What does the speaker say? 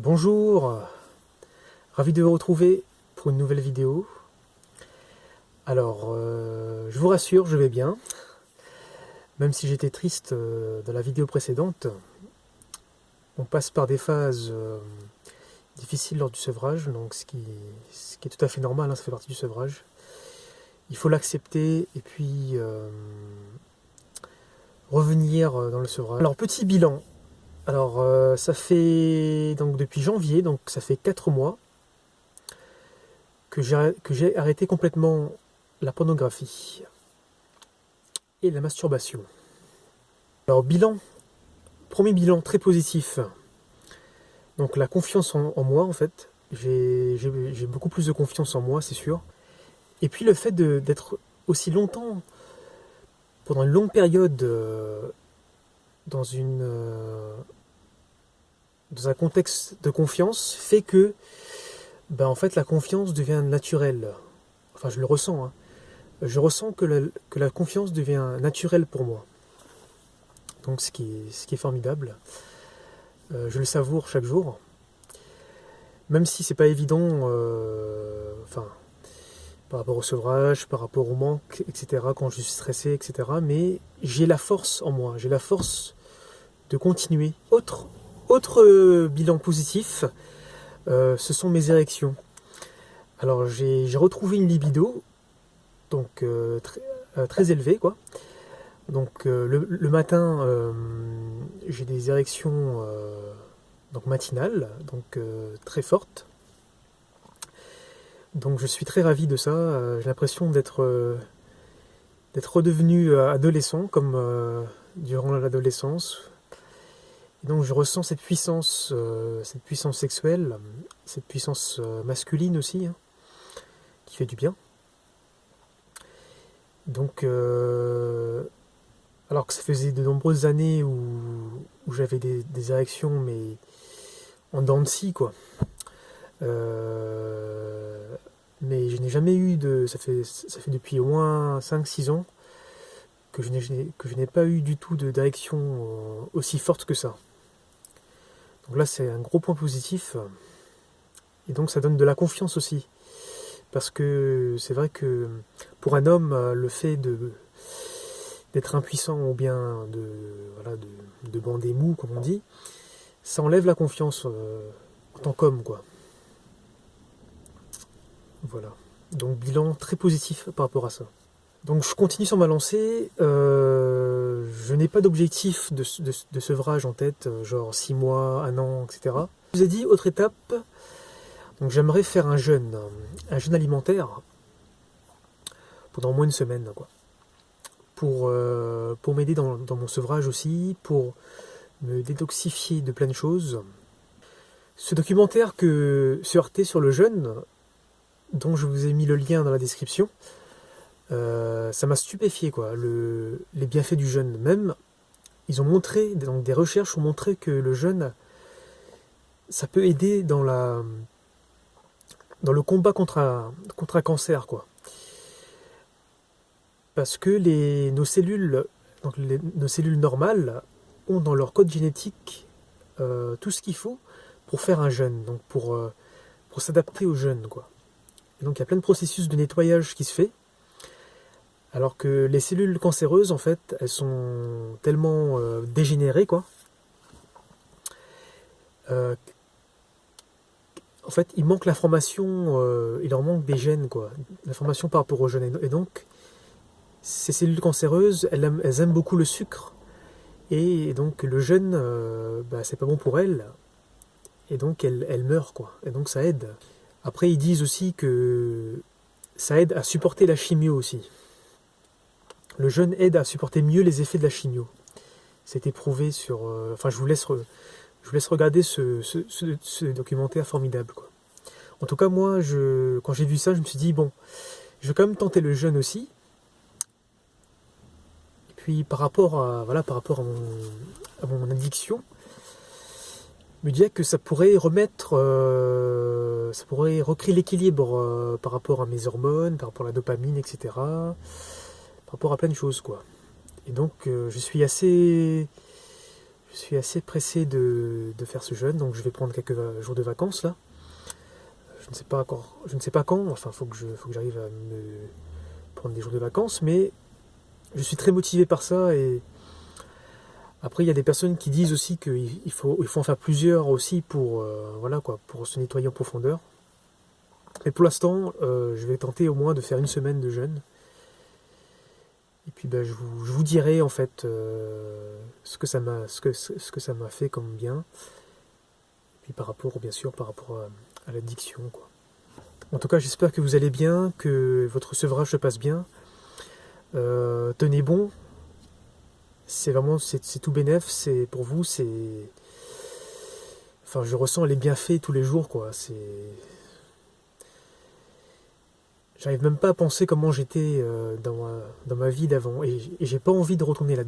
Bonjour, ravi de vous retrouver pour une nouvelle vidéo. Alors, je vous rassure, je vais bien. Même si j'étais triste dans la vidéo précédente, on passe par des phases difficiles lors du sevrage, donc ce qui est tout à fait normal, hein, ça fait partie du sevrage. Il faut l'accepter et puis revenir dans le sevrage. Alors, petit bilan. Alors, ça fait donc depuis janvier, donc ça fait 4 mois que j'ai arrêté complètement la pornographie et la masturbation. Alors, bilan, premier bilan très positif. Donc, la confiance en moi, en fait. J'ai beaucoup plus de confiance en moi, c'est sûr. Et puis, le fait d'être aussi longtemps, pendant une longue période, dans un contexte de confiance, fait que en fait, la confiance devient naturelle. Enfin, je le ressens. Hein. Je ressens que la confiance devient naturelle pour moi. Donc, ce qui est formidable. Je le savoure chaque jour. Même si c'est pas évident, par rapport au sevrage, par rapport au manque, etc., quand je suis stressé, etc. Mais j'ai la force en moi. J'ai la force de continuer. Autre bilan positif, ce sont mes érections. Alors, j'ai retrouvé une libido, donc très élevée, quoi. Donc le matin, j'ai des érections donc matinales, donc très fortes. Donc je suis très ravi de ça. J'ai l'impression d'être redevenu adolescent, comme durant l'adolescence. Et donc je ressens cette puissance sexuelle, cette puissance masculine aussi, hein, qui fait du bien. Donc alors que ça faisait de nombreuses années où j'avais des érections, mais en dents de scie, quoi. Mais je n'ai jamais eu ça fait depuis au moins 5-6 ans que je n'ai pas eu du tout d'érection aussi forte que ça. Donc là, c'est un gros point positif. Et donc, ça donne de la confiance aussi. Parce que c'est vrai que pour un homme, le fait d'être impuissant ou bien de bander mou, comme on dit, ça enlève la confiance en tant qu'homme, quoi. Voilà. Donc bilan très positif par rapport à ça. Donc je continue sur ma lancée. Je n'ai pas d'objectif de sevrage en tête, genre 6 mois, 1 an, etc. Je vous ai dit, autre étape, donc j'aimerais faire un jeûne alimentaire pendant au moins une semaine, quoi. Pour m'aider dans mon sevrage aussi, pour me détoxifier de plein de choses. Ce documentaire sur Arte sur le jeûne, dont je vous ai mis le lien dans la description, ça m'a stupéfié, quoi. Les bienfaits du jeûne. Même, ils ont montré, donc des recherches ont montré que le jeûne, ça peut aider dans le combat contre un cancer, quoi. Parce que nos cellules normales ont dans leur code génétique tout ce qu'il faut pour faire un jeûne, donc pour s'adapter au jeûne, quoi. Et donc il y a plein de processus de nettoyage qui se fait, alors que les cellules cancéreuses, en fait, elles sont tellement dégénérées, quoi. En fait, il manque l'information, il leur manque des gènes, quoi, l'information par rapport aux gènes. Et donc, ces cellules cancéreuses, elles aiment beaucoup le sucre, et donc le jeûne, c'est pas bon pour elles, et donc elles meurent, quoi. Et donc ça aide. Après, ils disent aussi que ça aide à supporter la chimio aussi. Le jeûne aide à supporter mieux les effets de la chimio. C'est éprouvé sur... je vous laisse regarder ce documentaire formidable, quoi. En tout cas, moi, quand j'ai vu ça, je me suis dit, bon, je vais quand même tenter le jeûne aussi. Et puis, par rapport à mon addiction, je me disais que ça pourrait recréer l'équilibre par rapport à mes hormones, par rapport à la dopamine, etc. Par rapport à plein de choses, quoi. Et donc, je suis assez Je suis assez pressé de faire ce jeûne, donc je vais prendre quelques jours de vacances là. Je ne sais pas encore, je ne sais pas quand, enfin faut que j'arrive à me prendre des jours de vacances, mais je suis très motivé par ça. Et après il y a des personnes qui disent aussi qu'il faut en faire plusieurs aussi pour voilà quoi, pour se nettoyer en profondeur. Mais pour l'instant, je vais tenter au moins de faire une semaine de jeûne. Et puis je vous dirai en fait ce que ça m'a fait comme bien. Et puis bien sûr par rapport à l'addiction quoi. En tout cas, j'espère que vous allez bien, que votre sevrage se passe bien. Tenez bon. C'est tout bénef. C'est pour vous. Enfin, je ressens les bienfaits tous les jours quoi. J'arrive même pas à penser comment j'étais dans ma vie d'avant. Et j'ai pas envie de retourner là-dedans.